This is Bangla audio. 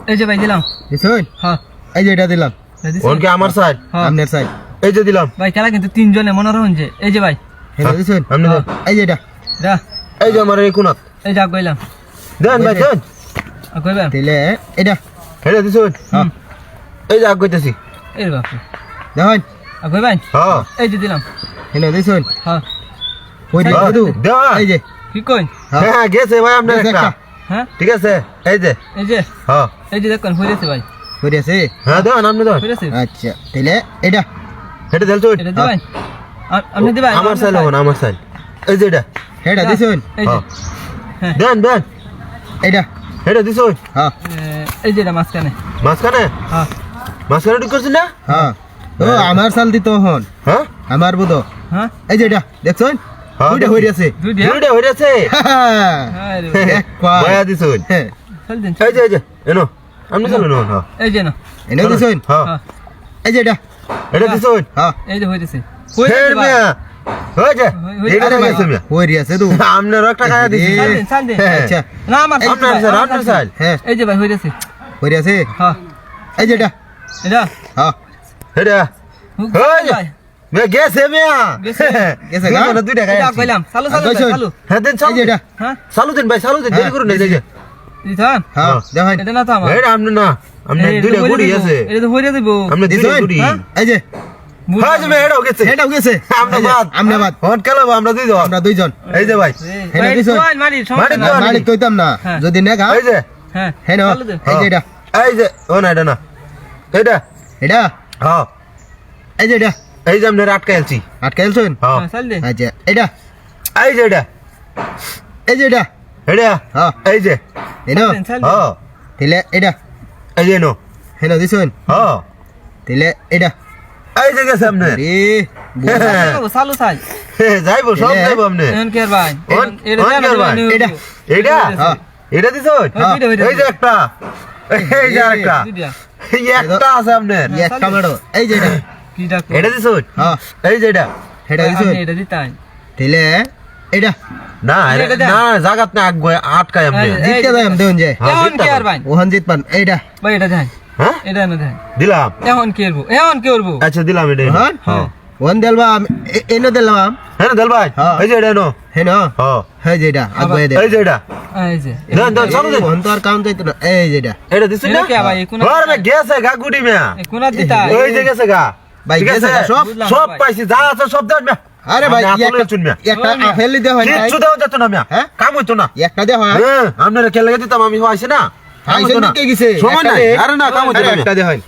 এই যে ভাই দিলাম। দিছুন হ্যাঁ এই যে এটা দিলাম কোন কি আমার সাইড আমনের সাইড এই যে দিলাম ভাই খেলা কিন্তু তিনজনে মনে রাখুন যে এই যে ভাই হেলো দিছুন আমনে দেন এই যে এটা দা এই যে আমার এই কোনাত এই যা কইলাম দেন ভাই দেন কইবেন দিলে এটা হেলে দিছুন হ্যাঁ এই যে কইতেছি এই বাপ দেখুন কইবেন হ্যাঁ এই যে দিলাম। হেলো দিছুন হ্যাঁ ওই দিকে হ্যাঁ, দু দেওয়া। এই যে কি কই হ্যাঁ গেছে ভাই আপনার গেছে একটা একটা। হ্যাঁ ঠিক আছে এই যে এই যে হ্যাঁ এই যে দেখুন হইছে ভাই কই আছে হ্যাঁ দেন আপনি দেন হইছে আচ্ছা তাহলে এটা হেটে দেন চুন এটা দিবেন আপনি দিবেন আমার সাইড হন আমার সাইড এই যে এটা এটা দিছুন এই যে হ্যাঁ দেন দেন এটা হেটে দিছুন হ্যাঁ এই যে এটা মাঝখানে মাঝখানে হ্যাঁ মাঝখানে ঢুক করছিস না হ্যাঁ ও আমার সাল দিত হন হ্যাঁ আমার বুদো হ্যাঁ এই যে এটা দেখছুন হ্যাঁ, দুইটা হই আছে দুই দিয়া দুইটা হয়ে আছে আরে এক পাই বয়া দিছুন চল দিন এই যে এনো আপনি চলুন হ্যাঁ এই যে না এনে দিছুন হ্যাঁ হ্যাঁ এই যে এটা এটা দিছুন হ্যাঁ এই যে হইছে ফের মিয়া হয়ে যা হয়ে এটা আরে ভাই গেছে মিয়া হই আছে তো আপনার একটা খায়া দিছি চাল দিন আচ্ছা না আমার আপনার স্যার আপনার স্যার হ্যাঁ এই যে ভাই হইছে হই আছে হ্যাঁ এই যে এটা এটা হ্যাঁ এটা হয়ে যা ভাই মিয়া গেছে মিয়া গেছে। গেছে দুইটা গা? না, দুইটা খায়া এটা দিছি। কইলাম চালু চালু কইছুন? চালু হ্যাঁ দেন এই চালু যে এটা হ্যাঁ চালু দেন ভাই চালু দেন দেরি করুন এই যে দিতাম হ্যাঁ দেখুন এটা না তো আমার এটা আপনি না আপনি এটা দুইটা হইরে গুড়ি দিব। আছে এটা তো হইরে দিব আপনি দুইটা দিছুন? গুড়ি হ্যাঁ? এই যে হ্যাঁ যে এটাও গেছে এটাও গেছে আমরা এই যে, বাদ আমরা বাদ ফোন খেলাবো আমরা দুইজন আমরা দুইজন এই যে ভাই হেনা দিছুন? মারি মারি সমস্যা তো। না মালিক কইতাম না হ্যাঁ। যদি না গা এই যে হ্যাঁ হেন চালু দে। এই যে এটা এই যে ও না এটা না এটা এটা হ্যাঁ এই যে এটা এই যে আপনার আটকাইছি আটকাইলছুন হ্যাঁ হ্যাঁ চাল দে আচ্ছা এটা এই যে এটা এই যে এটা এটা হ্যাঁ এই যে এনো চাল দে হ্যাঁ তাহলে এটা এই যে নো হেন দিছুন হ্যাঁ তাহলে এটা এই যে গেছে আপনি রে চালু চাল যাইবো সব এলে? যাইবো আপনি এখন কি আর ভাই অন- এটা অন কি আর ভাই? এটা। এটা হ্যাঁ এটা দিছ হ্যাঁ, দুইটা, এই যে একটা এই যে একটা দুইটা এই একটা আছে আপনার এক কামাড়ো এই যে এটা কিটা কো এটা দিছ হ্যাঁ এই যে এটা হেটা দিছুন এটা দিতাই তাহলে এটা না এটা দেন। না জাগাত না আটকায় আপনি এই- জিততে যাই আমি দেউন যে হ্যাঁ, এখন জিততে কি আর ভাই ওহান জিতপান এইটা ভাই এটা দেন হ্যাঁ এটা না দেন দিলাম এখন কি করবো এখন কি করবো আচ্ছা দিলাম এটা ওহান হ্যাঁ ওহান দেলবাম এনো দিলাম হ্যাঁ দেল ভাই হ্যাঁ। এই যে এটা নো হেন হ্যাঁ হ্যাঁ যে এটা আগে দে এই যে এটা এই যে দেন দেন চলো দেন ওহান তো আর কাম যাইতো না এই যে এটা এটা দিছিস এটা না কি ভাই কোন আরে গেছে গা গুডি মিয়া কোন দিতাই ওই যে গেছে গা ভাই ঠিক গেছে আছে? গা সব? বুঝলাম সব ভাই। পাইছি যা আছে সব দেন মিয়া আরে ভাই আপনি হাতলে চুন মিয়া একটা ওই মিয়া। ফেলি দে হয় নাই কিচ্ছু দেওয়া যেত না মিয়া হ্যাঁ? কাম হইতো না একটা দে হয় হ্যাঁ আপনারা কে লাগে দিতাম আমি হইছে না কাম আইসে হইতো না নিতে গেছে সময় একটা নাই দে। আরে না কাম হইতো আরে না একটা দে হয়